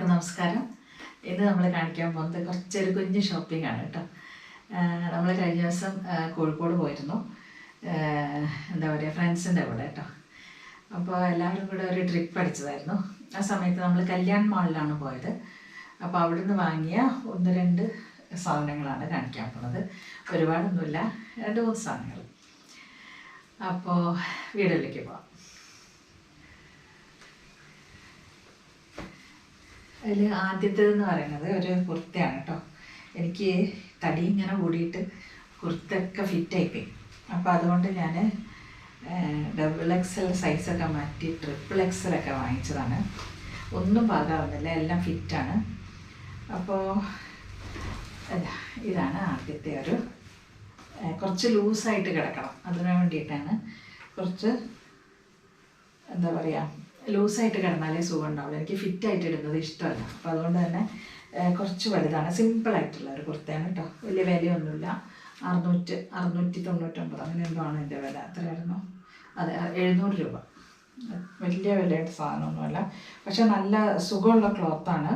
എല്ലാവർക്കും നമസ്കാരം. ഇന്ന് നമ്മൾ കാണിക്കാൻ പോകുന്നത് കുറച്ചൊരു കുഞ്ഞ് ഷോപ്പിംഗ് ആണ് കേട്ടോ. നമ്മൾ കഴിഞ്ഞ ദിവസം കോഴിക്കോട് പോയിരുന്നു, എന്താ പറയുക, ഫ്രണ്ട്സിൻ്റെ കൂടെ കേട്ടോ. അപ്പോൾ എല്ലാവരും കൂടെ ഒരു ട്രിപ്പ് അടിച്ചതായിരുന്നു. ആ സമയത്ത് നമ്മൾ കല്യാൺ മാളിലാണ് പോയത്. അപ്പോൾ അവിടുന്ന് വാങ്ങിയ 1-2 സാധനങ്ങളാണ് കാണിക്കാൻ പോകുന്നത്. ഒരുപാടൊന്നുമില്ല, 2-3 സാധനങ്ങൾ. അപ്പോൾ വീഡിയോയിലേക്ക് പോകാം. അതിൽ ആദ്യത്തേതെന്ന് പറയുന്നത് ഒരു കുർത്തയാണ് കേട്ടോ. എനിക്ക് തടി ഇങ്ങനെ കൂടിയിട്ട് കുർത്തയൊക്കെ ഫിറ്റായിപ്പോയി. അപ്പോൾ അതുകൊണ്ട് ഞാൻ XXL സൈസൊക്കെ മാറ്റി XXL ഒക്കെ വാങ്ങിച്ചതാണ്. ഒന്നും പാകാവുന്നില്ല, എല്ലാം ഫിറ്റാണ്. അപ്പോൾ ഇതാണ് ആദ്യത്തെ ഒരു, കുറച്ച് ലൂസായിട്ട് കിടക്കണം, അതിനു വേണ്ടിയിട്ടാണ്. കുറച്ച് എന്താ പറയുക, ലൂസായിട്ട് കിടന്നാലേ സുഖം ഉണ്ടാവുള്ളൂ. എനിക്ക് ഫിറ്റായിട്ട് ഇടുന്നത് ഇഷ്ടമല്ല. അപ്പോൾ അതുകൊണ്ട് തന്നെ കുറച്ച് വലുതാണ്, സിമ്പിളായിട്ടുള്ള ഒരു കുർത്തയാണ് കേട്ടോ. വലിയ വിലയൊന്നുമില്ല. 699 അങ്ങനെ എന്തോ ആണ് എൻ്റെ വില. അത്രയായിരുന്നു, അതെ, 700 രൂപ. വലിയ വിലയുടെ സാധനമൊന്നുമല്ല, പക്ഷെ നല്ല സുഖമുള്ള ക്ലോത്താണ്.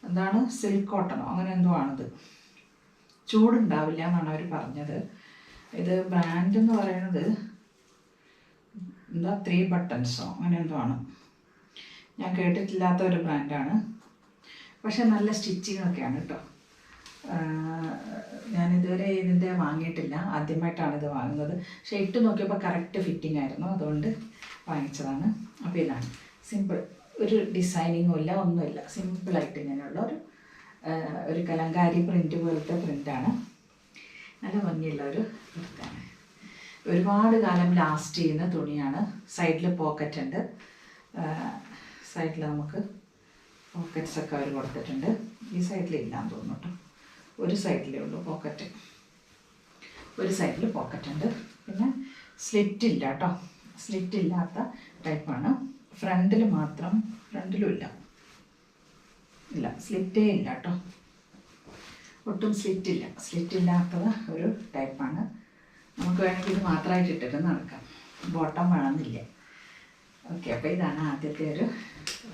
എന്താണ്, സിൽക്ക് കോട്ടണോ അങ്ങനെ എന്തോ ആണിത്. ചൂടുണ്ടാവില്ല എന്നാണ് അവർ പറഞ്ഞത്. ഇത് ബ്രാൻഡ് എന്ന് പറയുന്നത് എന്താ 3 ബട്ടൺസോ അങ്ങനെ എന്തോ ആണ്. ഞാൻ കേട്ടിട്ടില്ലാത്ത ഒരു ബ്രാൻഡാണ്, പക്ഷെ നല്ല സ്റ്റിച്ചിങ് ഒക്കെയാണ് കേട്ടോ. ഞാനിതുവരെ ഇതിൻ്റെ വാങ്ങിയിട്ടില്ല, ആദ്യമായിട്ടാണ് ഇത് വാങ്ങുന്നത്. പക്ഷേ ഇട്ട് നോക്കിയപ്പോൾ കറക്റ്റ് ഫിറ്റിംഗ് ആയിരുന്നു, അതുകൊണ്ട് വാങ്ങിച്ചതാണ്. അപ്പോൾ ഇതാണ് സിമ്പിൾ, ഒരു ഡിസൈനിങ്ങും ഇല്ല, ഒന്നുമില്ല, സിമ്പിളായിട്ട് ഇങ്ങനെയുള്ള ഒരു കലങ്കാരി പ്രിൻ്റ് പോലത്തെ പ്രിൻ്റാണ്. നല്ല ഭംഗിയുള്ള ഒരു കുർത്തയാണ്. ഒരുപാട് കാലം ലാസ്റ്റ് ചെയ്യുന്ന തുണിയാണ്. സൈഡിൽ പോക്കറ്റ് ഉണ്ട്, സൈഡിൽ നമുക്ക് പോക്കറ്റ്സൊക്കെ അവർ കൊടുത്തിട്ടുണ്ട്. ഈ സൈഡിലില്ലാന്ന് തോന്നുന്നു കേട്ടോ, ഒരു സൈഡിലേ ഉള്ളൂ പോക്കറ്റ്, ഒരു സൈഡിൽ പോക്കറ്റ് ഉണ്ട്. പിന്നെ സ്ലിറ്റ് ഇല്ല കേട്ടോ, സ്ലിറ്റ് ഇല്ലാത്ത ടൈപ്പാണ്. ഫ്രണ്ടിൽ മാത്രം, ഫ്രണ്ടിലും ഇല്ല, സ്ലിറ്റേ ഇല്ല കേട്ടോ, ഒട്ടും സ്ലിറ്റില്ല. സ്ലിറ്റില്ലാത്തത് ഒരു ടൈപ്പാണ്. നമുക്ക് വേണമെങ്കിൽ ഇത് മാത്രമായിട്ട് ഇട്ടിട്ട് നടക്കാം, ബോട്ടം വേണമെന്നില്ല. ഓക്കെ, അപ്പോൾ ഇതാണ് ആദ്യത്തെ ഒരു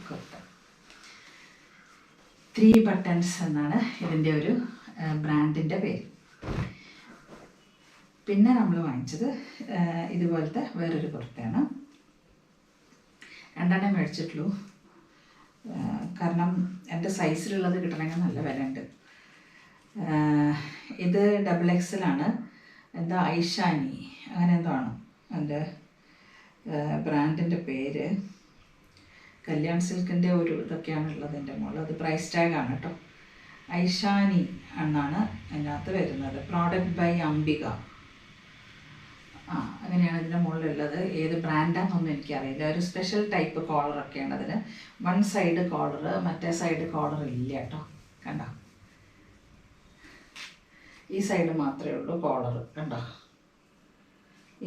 കുർത്ത. 3 ബട്ടൺസ് എന്നാണ് ഇതിൻ്റെ ഒരു ബ്രാൻഡിൻ്റെ പേര്. പിന്നെ നമ്മൾ വാങ്ങിച്ചത് ഇതുപോലത്തെ വേറൊരു കുർത്തയാണ്. 2 മേടിച്ചിട്ടുള്ളൂ, കാരണം എൻ്റെ സൈസിലുള്ളത് കിട്ടണമെങ്കിൽ നല്ല വില ഉണ്ട്. ഇത് XXL ആണ്. എന്താ ഐഷാനി അങ്ങനെ എന്തോ ആണ് എൻ്റെ ബ്രാൻഡിൻ്റെ പേര്. കല്യാൺ സിൽക്കിൻ്റെ ഒരു ഇതൊക്കെയാണ് ഉള്ളത് എൻ്റെ മുകളിൽ. അത് പ്രൈസ് ടാഗാണ് കേട്ടോ. ഐഷാനി എന്നാണ് അതിനകത്ത് വരുന്നത്. പ്രോഡക്റ്റ് ബൈ അംബിക, അങ്ങനെയാണ് ഇതിൻ്റെ മുകളിലുള്ളത്. ഏത് ബ്രാൻഡാണെന്നൊന്നും എനിക്കറിയില്ല. ഒരു സ്പെഷ്യൽ ടൈപ്പ് കോളറൊക്കെയാണ് അതിന്. 1 സൈഡ് കോളർ, മറ്റേ സൈഡ് കോളർ ഇല്ല കേട്ടോ. കണ്ടോ, ഈ സൈഡ് മാത്രമേ ഉള്ളൂ കോളർ. കണ്ടോ,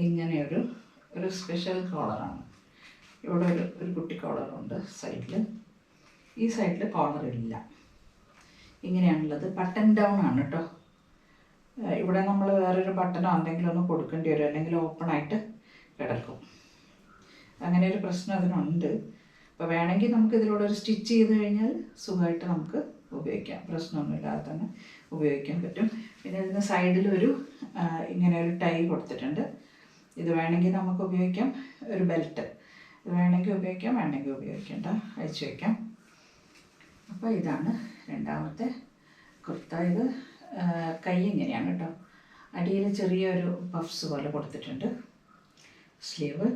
ഇങ്ങനെയൊരു സ്പെഷ്യൽ കോളറാണ്. ഇവിടെ ഒരു കുട്ടി കോളറുണ്ട് സൈഡിൽ. ഈ സൈഡിൽ കോളറില്ല. ഇങ്ങനെയാണുള്ളത്. ബട്ടൺ ഡൗൺ ആണ് കേട്ടോ. ഇവിടെ നമ്മൾ വേറൊരു ബട്ടണോ എന്തെങ്കിലും ഒന്ന് കൊടുക്കേണ്ടി വരും, അല്ലെങ്കിൽ ഓപ്പണായിട്ട് കിടക്കും. അങ്ങനെ ഒരു പ്രശ്നം അതിനുണ്ട്. അപ്പോൾ വേണമെങ്കിൽ നമുക്ക് ഇതിലൂടെ ഒരു സ്റ്റിച്ച് ചെയ്ത് കഴിഞ്ഞാൽ സുഖമായിട്ട് നമുക്ക് ഉപയോഗിക്കാം, പ്രശ്നമൊന്നുമില്ലാതെ തന്നെ ഉപയോഗിക്കാൻ പറ്റും. പിന്നെ ഇതിന് സൈഡിലൊരു ഇങ്ങനെ ഒരു ടൈ കൊടുത്തിട്ടുണ്ട്. ഇത് വേണമെങ്കിൽ നമുക്ക് ഉപയോഗിക്കാം. ഒരു ബെൽറ്റ്, ഇത് വേണമെങ്കിൽ ഉപയോഗിക്കാം, വേണമെങ്കിൽ ഉപയോഗിക്കേണ്ട, അയച്ചു വയ്ക്കാം. അപ്പോൾ ഇതാണ് രണ്ടാമത്തെ കുർത്ത. ഇത് കൈ ഇങ്ങനെയാണ് കേട്ടോ. അടിയിൽ ചെറിയൊരു പഫ്സ് പോലെ കൊടുത്തിട്ടുണ്ട്. സ്ലീവ്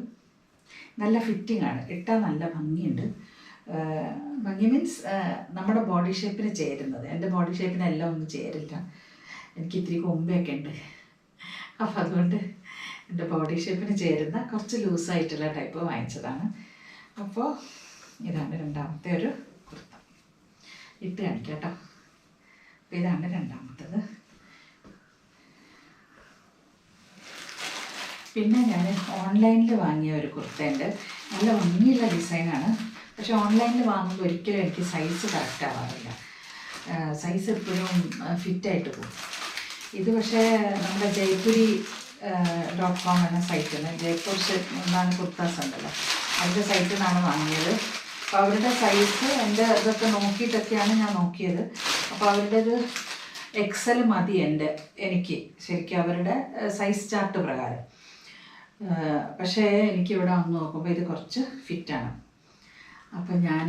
നല്ല ഫിറ്റിംഗ് ആണ്, ഇട്ടാൽ നല്ല ഭംഗിയുണ്ട്. ഭംഗി മീൻസ് നമ്മുടെ ബോഡി ഷേപ്പിന് ചേരുന്നത്. എൻ്റെ ബോഡി ഷേപ്പിനെല്ലാം ഒന്നും ചേരില്ല, എനിക്ക് ഇത്തിരി കൊമ്പയൊക്കെ ഉണ്ട്. അപ്പോൾ അതുകൊണ്ട് എൻ്റെ ബോഡി ഷേപ്പിന് ചേരുന്ന കുറച്ച് ലൂസായിട്ടുള്ള ടൈപ്പ് വാങ്ങിച്ചതാണ്. അപ്പോൾ ഇതാണ് രണ്ടാമത്തെ ഒരു കുർത്ത. ഇട്ട് കാണിക്കാം കേട്ടോ. അപ്പോൾ ഇതാണ് രണ്ടാമത്തത്. പിന്നെ ഞാൻ ഓൺലൈനിൽ വാങ്ങിയ ഒരു കുർത്തയുണ്ട്. നല്ല ഭംഗിയുള്ള ഡിസൈനാണ്. പക്ഷെ ഓൺലൈനിൽ വാങ്ങുമ്പോൾ ഒരിക്കലും എനിക്ക് സൈസ് കറക്റ്റ് ആവാറില്ല. സൈസ് എപ്പോഴും ഫിറ്റായിട്ട് പോകും. ഇത് പക്ഷേ നമ്മുടെ jaypuri.com എന്ന സൈറ്റിൽ നിന്ന്, ജയ്പൂർ എന്നാണ് കുർത്താസ് ഉണ്ടല്ലോ, അതിൻ്റെ സൈറ്റിൽ നിന്നാണ് വാങ്ങിയത്. അപ്പോൾ അവരുടെ സൈസ് എൻ്റെ ഇതൊക്കെ നോക്കിയിട്ടൊക്കെയാണ് ഞാൻ നോക്കിയത്. അപ്പോൾ അവരുടെ ഒരു എക്സൽ മതി എനിക്ക് ശരിക്കും അവരുടെ സൈസ് ചാർട്ട് പ്രകാരം. പക്ഷേ എനിക്കിവിടെ വന്ന് നോക്കുമ്പോൾ ഇത് കുറച്ച് ഫിറ്റാണ്. അപ്പോൾ ഞാൻ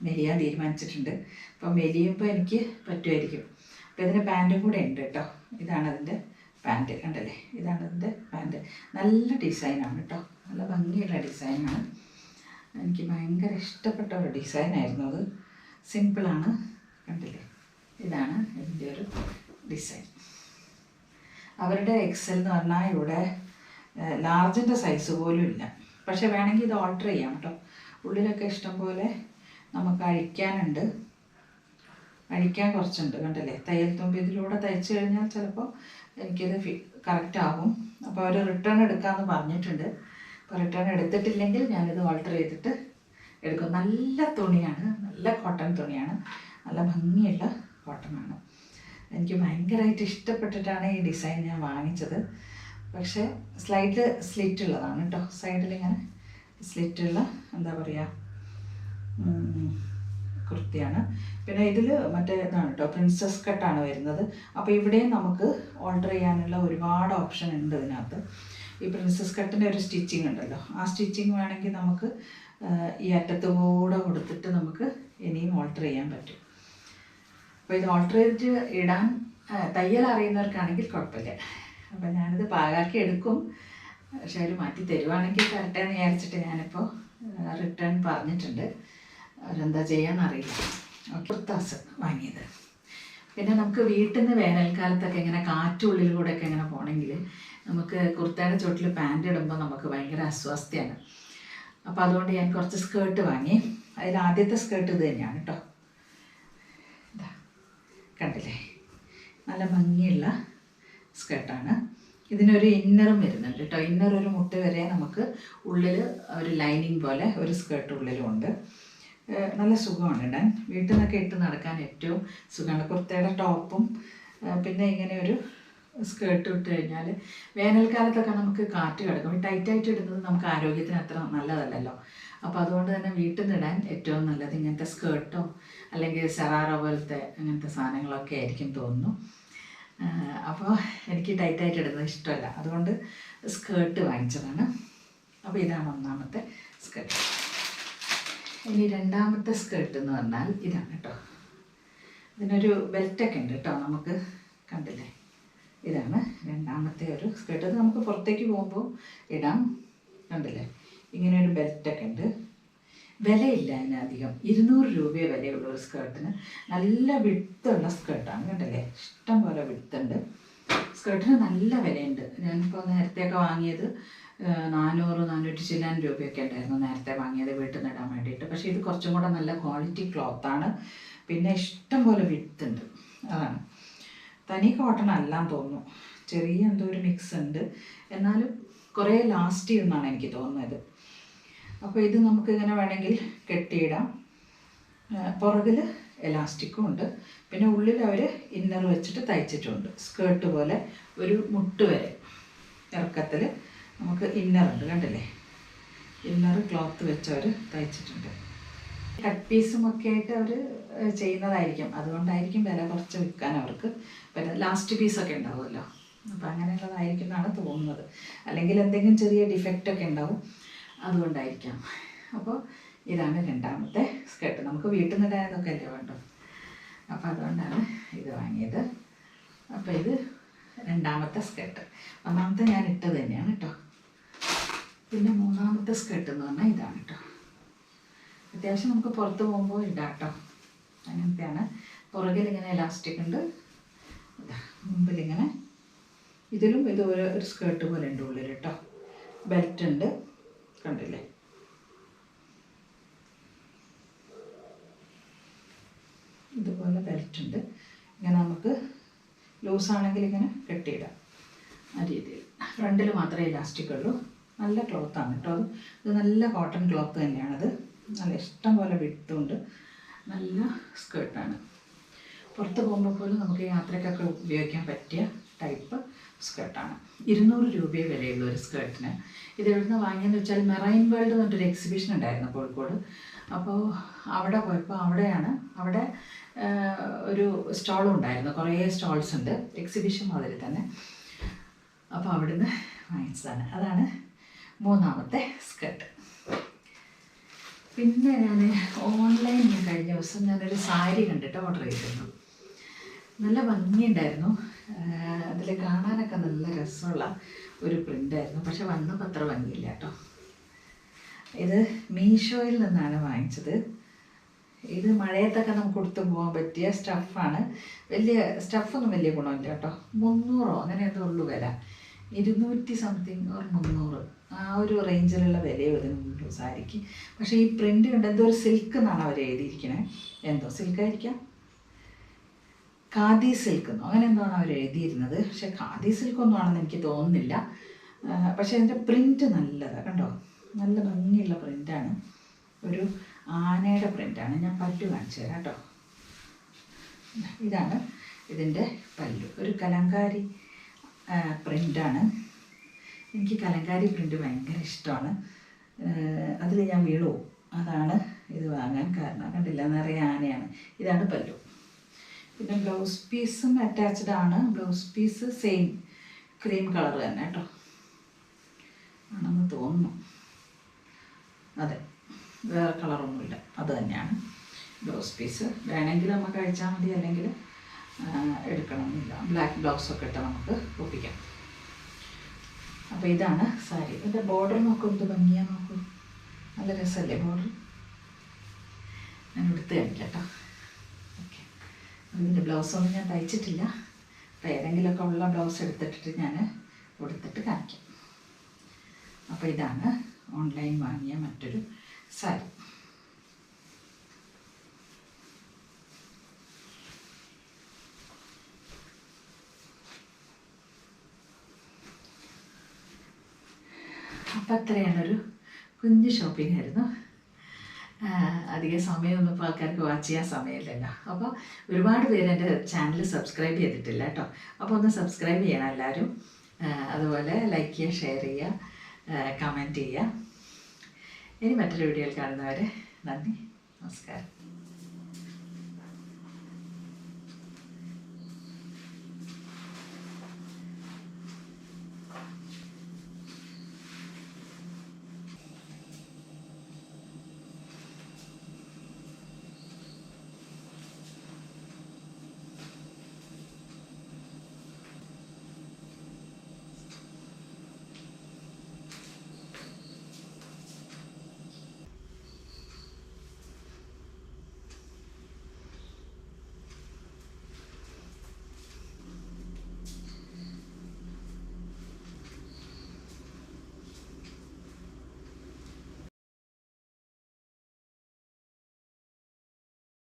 മെലിയാൻ തീരുമാനിച്ചിട്ടുണ്ട്. അപ്പോൾ മെലിയുമ്പോൾ എനിക്ക് പറ്റുമായിരിക്കും. അപ്പോൾ ഇതിന് പാൻറ്റും കൂടെ ഉണ്ട് കേട്ടോ. ഇതാണ് അതിൻ്റെ പാൻറ്റ്, കണ്ടല്ലേ, ഇതാണ് അതിൻ്റെ പാൻറ്റ്. നല്ല ഡിസൈനാണ് കേട്ടോ, നല്ല ഭംഗിയുള്ള ഡിസൈനാണ്. എനിക്ക് ഭയങ്കര ഇഷ്ടപ്പെട്ട ഒരു ഡിസൈനായിരുന്നു അത്. സിമ്പിളാണ്, കണ്ടില്ലേ, ഇതാണ് ഇതിൻ്റെ ഒരു ഡിസൈൻ. അവരുടെ എക്സൽ എന്ന് പറഞ്ഞാൽ ഇവിടെ ലാർജിൻ്റെ സൈസ് പോലും ഇല്ല. പക്ഷേ വേണമെങ്കിൽ ഇത് ഓൾട്ടർ ചെയ്യാം കേട്ടോ. ഉള്ളിലൊക്കെ ഇഷ്ടം പോലെ നമുക്ക് അഴിക്കാനുണ്ട്. അഴിക്കാൻ കുറച്ചുണ്ട്, കണ്ടല്ലേ, തയ്യൽ തുമ്പി ഇതിലൂടെ തയ്ച്ചു കഴിഞ്ഞാൽ ചിലപ്പോൾ എനിക്കിത് കറക്റ്റ് ആകും. അപ്പോൾ അവർ റിട്ടേൺ എടുക്കാമെന്ന് പറഞ്ഞിട്ടുണ്ട്. അപ്പോൾ റിട്ടേൺ എടുത്തിട്ടില്ലെങ്കിൽ ഞാനിത് ഓൾട്ടർ ചെയ്തിട്ട് എടുക്കും. നല്ല തുണിയാണ്, നല്ല കോട്ടൺ തുണിയാണ്, നല്ല ഭംഗിയുള്ള കോട്ടണാണ്. എനിക്ക് ഭയങ്കരമായിട്ട് ഇഷ്ടപ്പെട്ടിട്ടാണ് ഈ ഡിസൈൻ ഞാൻ വാങ്ങിച്ചത്. പക്ഷേ സ്ലിറ്റ് ഉള്ളതാണ് കേട്ടോ. സൈഡിലിങ്ങനെ സ്ലിറ്റുള്ള എന്താ പറയുക കുർത്തിയാണ്. പിന്നെ ഇതിൽ മറ്റേ ഇതാണ് കേട്ടോ, പ്രിൻസസ് കട്ടാണ് വരുന്നത്. അപ്പോൾ ഇവിടെയും നമുക്ക് ഓൾട്ടർ ചെയ്യാനുള്ള ഒരുപാട് ഓപ്ഷൻ ഉണ്ട് ഇതിനകത്ത്. ഈ പ്രിൻസസ് കട്ടിൻ്റെ ഒരു സ്റ്റിച്ചിങ് ഉണ്ടല്ലോ, ആ സ്റ്റിച്ചിങ് വേണമെങ്കിൽ നമുക്ക് ഈ അറ്റത്ത് കൂടെ കൊടുത്തിട്ട് നമുക്ക് ഇനിയും ഓൾട്ടർ ചെയ്യാൻ പറ്റും. അപ്പോൾ ഇത് ഓൾട്ടർ ചെയ്തിട്ട് ഇടാൻ തയ്യൽ അറിയുന്നവർക്കാണെങ്കിൽ കുഴപ്പമില്ല. അപ്പോൾ ഞാനിത് പാകാക്കി എടുക്കും. പക്ഷെ അവർ മാറ്റി തരുവാണെങ്കിൽ കറക്റ്റ് എന്ന് വിചാരിച്ചിട്ട് ഞാനിപ്പോൾ റിട്ടേൺ പറഞ്ഞിട്ടുണ്ട്. അവരെന്താ ചെയ്യാന്നറിയില്ല. കുർത്താസ് വാങ്ങിയത്. പിന്നെ നമുക്ക് വീട്ടിൽ നിന്ന് വേനൽക്കാലത്തൊക്കെ ഇങ്ങനെ കാറ്റുള്ളിൽ കൂടെയൊക്കെ ഇങ്ങനെ പോകണമെങ്കിൽ നമുക്ക് കുർത്തയുടെ ചുവട്ടിൽ പാൻറ് ഇടുമ്പോൾ നമുക്ക് ഭയങ്കര അസ്വസ്ഥയാണ്. അപ്പോൾ അതുകൊണ്ട് ഞാൻ കുറച്ച് സ്കേർട്ട് വാങ്ങി. അതിൽ ആദ്യത്തെ സ്കേർട്ട് ഇത് തന്നെയാണ് കേട്ടോ. ഇതാ കണ്ടില്ലേ, നല്ല ഭംഗിയുള്ള സ്കേർട്ടാണ്. ഇതിനൊരു ഇന്നറും വരുന്നുണ്ട് കേട്ടോ. ഇന്നർ ഒരു മുട്ട വരെ നമുക്ക് ഉള്ളിൽ ഒരു ലൈനിങ് പോലെ ഒരു സ്കേർട്ട് ഉള്ളിലും ഉണ്ട്. നല്ല സുഖമാണ് ഇടാൻ. വീട്ടിൽ നിന്നൊക്കെ ഇട്ട് നടക്കാൻ ഏറ്റവും സുഖമാണ്. കുർത്തയുടെ ടോപ്പും പിന്നെ ഇങ്ങനെ ഒരു സ്കേർട്ട് ഇട്ട് കഴിഞ്ഞാൽ വേനൽക്കാലത്തൊക്കെ നമുക്ക് കാറ്റ് കിടക്കും. ടൈറ്റായിട്ട് ഇടുന്നത് നമുക്ക് ആരോഗ്യത്തിന് അത്ര നല്ലതല്ലല്ലോ. അപ്പോൾ അതുകൊണ്ട് തന്നെ വീട്ടിൽ നിന്ന് ഇടാൻ ഏറ്റവും നല്ലത് ഇങ്ങനത്തെ സ്കേർട്ടോ അല്ലെങ്കിൽ സെറാറോ പോലത്തെ അങ്ങനത്തെ സാധനങ്ങളൊക്കെ ആയിരിക്കും തോന്നുന്നു. അപ്പോൾ എനിക്ക് ടൈറ്റായിട്ട് ഇടുന്നത് ഇഷ്ടമല്ല, അതുകൊണ്ട് സ്കേർട്ട് വാങ്ങിച്ചതാണ്. അപ്പോൾ ഇതാണ് ഒന്നാമത്തെ സ്കേർട്ട്. ഇനി രണ്ടാമത്തെ സ്കേർട്ട് എന്ന് പറഞ്ഞാൽ ഇതാണ് കേട്ടോ. ഇതിനൊരു ബെൽറ്റൊക്കെ ഉണ്ട് കേട്ടോ, നമുക്ക് കണ്ടില്ലേ, ഇതാണ് രണ്ടാമത്തെ ഒരു സ്കേർട്ട്. ഇത് നമുക്ക് പുറത്തേക്ക് പോകുമ്പോൾ ഇടാം, കണ്ടില്ലേ, ഇങ്ങനെ ഒരു ബെൽറ്റൊക്കെ ഉണ്ട്. വിലയില്ല അതിനധികം, 200 രൂപയെ വിലയുള്ള ഒരു സ്കേർട്ടിന്. നല്ല വിടുത്തുള്ള സ്കേർട്ടാണ്, കണ്ടില്ലേ, ഇഷ്ടം പോലെ വിടുത്തുണ്ട്. സ്കേർട്ടിന് നല്ല വിലയുണ്ട്. ഞാനിപ്പോൾ നേരത്തെയൊക്കെ വാങ്ങിയത് 400-400 ചില്ലാൻ രൂപയൊക്കെ ഉണ്ടായിരുന്നു നേരത്തെ വാങ്ങിയത് വീട്ടിൽ നിന്ന് ഇടാൻ വേണ്ടിയിട്ട്. പക്ഷേ ഇത് കുറച്ചും കൂടെ നല്ല ക്വാളിറ്റി ക്ലോത്താണ്. പിന്നെ ഇഷ്ടം പോലെ വിടുത്തുണ്ട്, അതാണ്. തനി കോട്ടൺ അല്ലാന്ന് തോന്നുന്നു, ചെറിയ എന്തോ ഒരു മിക്സ് ഉണ്ട്. എന്നാലും കുറേ ലാസ്റ്റ് ചെയ്യുമെന്നാണ് എനിക്ക് തോന്നുന്നത്. അപ്പോൾ ഇത് നമുക്ക് ഇങ്ങനെ വേണമെങ്കിൽ കെട്ടിയിടാം. പുറകിൽ എലാസ്റ്റിക്കും ഉണ്ട്. പിന്നെ ഉള്ളിൽ അവർ ഇന്നർ വെച്ചിട്ട് തയ്ച്ചിട്ടുണ്ട്. സ്കേർട്ട് പോലെ ഒരു മുട്ട് വരെ ഇറക്കത്തിൽ നമുക്ക് ഇന്നറുണ്ട്, കണ്ടില്ലേ, ഇന്നർ ക്ലോത്ത് വെച്ച് അവർ തയ്ച്ചിട്ടുണ്ട്. കട്ട് പീസുമൊക്കെ ആയിട്ട് അവർ ചെയ്യുന്നതായിരിക്കും, അതുകൊണ്ടായിരിക്കും വില കുറച്ച് വിൽക്കാൻ അവർക്ക്. പിന്നെ ലാസ്റ്റ് പീസൊക്കെ ഉണ്ടാവുമല്ലോ, അപ്പോൾ അങ്ങനെയുള്ളതായിരിക്കും എന്നാണ് തോന്നുന്നത്. അല്ലെങ്കിൽ എന്തെങ്കിലും ചെറിയ ഡിഫക്റ്റൊക്കെ ഉണ്ടാവും, അതുകൊണ്ടായിരിക്കാം. അപ്പോൾ ഇതാണ് രണ്ടാമത്തെ സ്കേർട്ട്. നമുക്ക് വീട്ടിൽ നിന്ന് ഇടാനൊക്കെ അല്ലേ വേണ്ടോ, അപ്പോൾ അതുകൊണ്ടാണ് ഇത് വാങ്ങിയത്. അപ്പോൾ ഇത് രണ്ടാമത്തെ സ്കേർട്ട്. ഒന്നാമത്തെ ഞാൻ ഇട്ടത് തന്നെയാണ് കേട്ടോ. പിന്നെ മൂന്നാമത്തെ സ്കേർട്ട് എന്ന് പറഞ്ഞാൽ ഇതാണ് കേട്ടോ. അത്യാവശ്യം നമുക്ക് പുറത്ത് പോകുമ്പോൾ ഇടാം കേട്ടോ, അങ്ങനത്തെയാണ്. പുറകിൽ ഇങ്ങനെ എലാസ്റ്റിക് ഉണ്ട്, മുമ്പിലിങ്ങനെ. ഇതിലും ഇത് ഒരു സ്കേർട്ട് പോലെ ഉണ്ട് ഉള്ളിൽ കേട്ടോ. ബെൽറ്റ് ഉണ്ട്, കണ്ടില്ലേ, ഇതുപോലെ ബെൽറ്റ് ഉണ്ട്. ഇങ്ങനെ നമുക്ക് ലൂസാണെങ്കിൽ ഇങ്ങനെ കെട്ടിയിടാം, ആ രീതിയിൽ. ഫ്രണ്ടിൽ മാത്രമേ ഇലാസ്റ്റിക് ഉള്ളൂ. നല്ല ക്ലോത്താണ് കേട്ടോ അത്. ഇത് നല്ല കോട്ടൺ ക്ലോത്ത് തന്നെയാണത്. നല്ല ഇഷ്ടം പോലെ വിട്ടുമുണ്ട്. നല്ല സ്കേർട്ടാണ്. പുറത്ത് പോകുമ്പോൾ പോലും നമുക്ക് യാത്രയ്ക്കൊക്കെ ഉപയോഗിക്കാൻ പറ്റിയ ടൈപ്പ് സ്കേർട്ടാണ്. 200 രൂപയെ വിലയുള്ള ഒരു സ്കേർട്ടിന്. ഇത് എവിടുന്ന് വാങ്ങിയെന്ന് വെച്ചാൽ മെറൈൻ വേൾഡ് എന്ന് പറഞ്ഞൊരു എക്സിബിഷൻ ഉണ്ടായിരുന്നു കോഴിക്കോട്. അപ്പോൾ അവിടെ പോയപ്പോൾ അവിടെ ഒരു സ്റ്റോളും ഉണ്ടായിരുന്നു. കുറേ സ്റ്റോൾസ് ഉണ്ട്, എക്സിബിഷൻ മാതിരി തന്നെ. അപ്പോൾ അവിടുന്ന് വാങ്ങിച്ചതാണ്. അതാണ് 3ാമത്തെ സ്കേർട്ട്. പിന്നെ ഞാൻ ഓൺലൈനിൽ കഴിഞ്ഞ ദിവസം ഞാനൊരു സാരി കണ്ടിട്ട് ഓർഡർ ചെയ്തിരുന്നു. നല്ല ഭംഗിയുണ്ടായിരുന്നു. അതിൽ കാണാനൊക്കെ നല്ല രസമുള്ള ഒരു പ്രിൻ്റായിരുന്നു. പക്ഷെ വന്നപ്പോൾ അത്ര ഭംഗിയില്ല കേട്ടോ. ഇത് മീഷോയിൽ നിന്നാണ് വാങ്ങിച്ചത്. ഇത് മഴയത്തൊക്കെ നമുക്ക് കൊടുത്തു പോകാൻ പറ്റിയ സ്റ്റഫാണ്. സ്റ്റഫൊന്നും വലിയ ഗുണമില്ല കേട്ടോ. 300 അങ്ങനെ എന്തോ ഉള്ളൂ വില. 200 സംതിങ് ഓർ 300 ആ ഒരു റേഞ്ചിലുള്ള വിലയോ ഇതിനുള്ളൂ സാരിക്ക്. പക്ഷേ ഈ പ്രിൻ്റ് കണ്ട് എന്തോ ഒരു സിൽക്ക് എന്നാണ് അവർ എഴുതിയിരിക്കണേ. എന്തോ സിൽക്കായിരിക്കാം, ഖാദി സിൽക്ക് എന്നോ അങ്ങനെ എന്തോ ആണ് അവർ എഴുതിയിരുന്നത്. പക്ഷേ ഖാദി സിൽക്കൊന്നും ആണെന്ന് എനിക്ക് തോന്നുന്നില്ല. പക്ഷേ അതിൻ്റെ പ്രിൻ്റ് നല്ലതാണ് കണ്ടോ, നല്ല ഭംഗിയുള്ള പ്രിൻ്റാണ്. ഒരു ആനയുടെ പ്രിൻ്റാണ്. ഞാൻ പല്ലു കാണിച്ചു തരാം കേട്ടോ. ഇതാണ് ഇതിൻ്റെ പല്ലു. ഒരു കലങ്കാരി പ്രിൻ്റാണ്. എനിക്ക് കലങ്കാരി പ്രിൻ്റ് ഭയങ്കര ഇഷ്ടമാണ്. അതിൽ ഞാൻ വീണു. അതാണ് ഇത് വാങ്ങാൻ കാരണം. കണ്ടില്ല, നിറയെ ആനയാണ്. ഇതാണ് പല്ലു. പിന്നെ ബ്ലൗസ് പീസും അറ്റാച്ച്ഡ് ആണ്. Blouse piece same cream colour തന്നെ കേട്ടോ ആണെന്ന് തോന്നുന്നു. അതെ, വേറെ കളറൊന്നുമില്ല, അത് തന്നെയാണ് ബ്ലൗസ് പീസ്. വേണമെങ്കിൽ നമുക്ക് അഴിച്ചാൽ മതി, അല്ലെങ്കിൽ എടുക്കണമെന്നില്ല. ബ്ലാക്ക് ബ്ലൗസൊക്കെ ഇട്ട് നമുക്ക് ഒപ്പിക്കാം. അപ്പോൾ ഇതാണ് സാരി. ഇതിൻ്റെ ബോർഡർ നോക്കൂ, എന്ത് ഭംഗിയാണ് നോക്കൂ. നല്ല രസമല്ലേ ബോർഡർ? ഞാൻ എടുത്ത് കാണിക്കാം കേട്ടോ. ഓക്കെ, ഇതിൻ്റെ ബ്ലൗസൊന്നും ഞാൻ തയ്ച്ചിട്ടില്ല. അപ്പോൾ ഏതെങ്കിലുമൊക്കെ ഉള്ള ബ്ലൗസ് എടുത്തിട്ട് ഞാൻ കൊടുത്തിട്ട് കാണിക്കാം. അപ്പോൾ ഇതാണ് ഓൺലൈൻ വാങ്ങിയ മറ്റൊരു സാരി. അപ്പം അത്രയാണൊരു കുഞ്ഞ് ഷോപ്പിംഗ് ആയിരുന്നു. അധികം സമയമൊന്നും ഇപ്പോൾ ആൾക്കാർക്ക് വാച്ച് ചെയ്യാൻ സമയമില്ലല്ലോ. അപ്പോൾ ഒരുപാട് പേര് എൻ്റെ ചാനൽ സബ്സ്ക്രൈബ് ചെയ്തിട്ടില്ല കേട്ടോ. അപ്പോൾ ഒന്ന് സബ്സ്ക്രൈബ് ചെയ്യണം എല്ലാവരും. അതുപോലെ ലൈക്ക് ചെയ്യുക, ഷെയർ ചെയ്യുക, കമൻറ്റ് ചെയ്യുക. ഇനി മറ്റൊരു വീഡിയോയിൽ കാണുന്നവരെ നന്ദി, നമസ്കാരം.